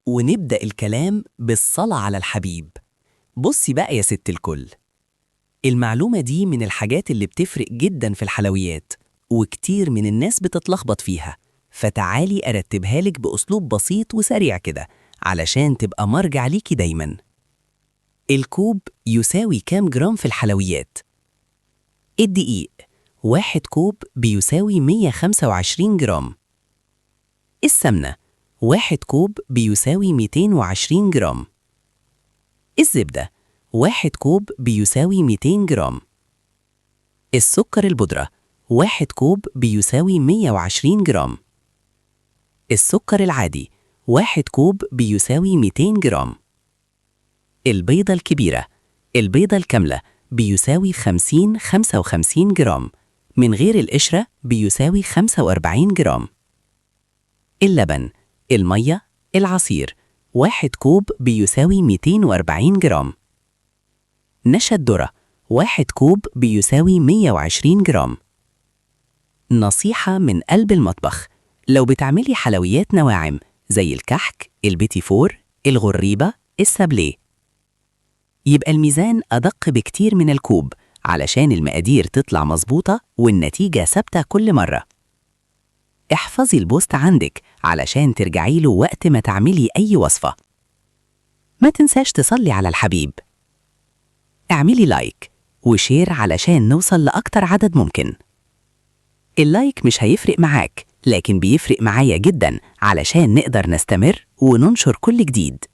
ونبدأ الكلام بالصلاة على الحبيب. بصي بقى يا ست الكل، المعلومة دي من الحاجات اللي بتفرق جدا في الحلويات، وكتير من الناس بتتلخبط فيها، فتعالي أرتبها لك بأسلوب بسيط وسريع كده علشان تبقى مرجع ليكي دايما. الكوب يساوي كام جرام في الحلويات؟ الدقيق 1 كوب بيساوي 125 جرام. السمنة 1 كوب بيساوي 220 جرام. الزبدة 1 كوب بيساوي 200 جرام. السكر البودرة 1 كوب بيساوي 120 جرام. السكر العادي 1 كوب بيساوي 200 جرام. البيضة الكبيرة، البيضة الكاملة بيساوي 55 جرام، من غير القشرة بيساوي 45 جرام. اللبن، المية، العصير 1 كوب بيساوي 240 جرام. نشا الذرة 1 كوب بيساوي 120 جرام. نصيحة من قلب المطبخ، لو بتعملي حلويات نواعم زي الكحك، البيتي فور، الغريبة، السابليه، يبقى الميزان أدق بكتير من الكوب علشان المقادير تطلع مظبوطة والنتيجة ثابتة كل مرة. احفظي البوست عندك علشان ترجعي له وقت ما تعملي أي وصفة. ما تنساش تصلي على الحبيب. اعملي لايك وشير علشان نوصل لأكتر عدد ممكن. اللايك مش هيفرق معاك، لكن بيفرق معايا جدا علشان نقدر نستمر وننشر كل جديد.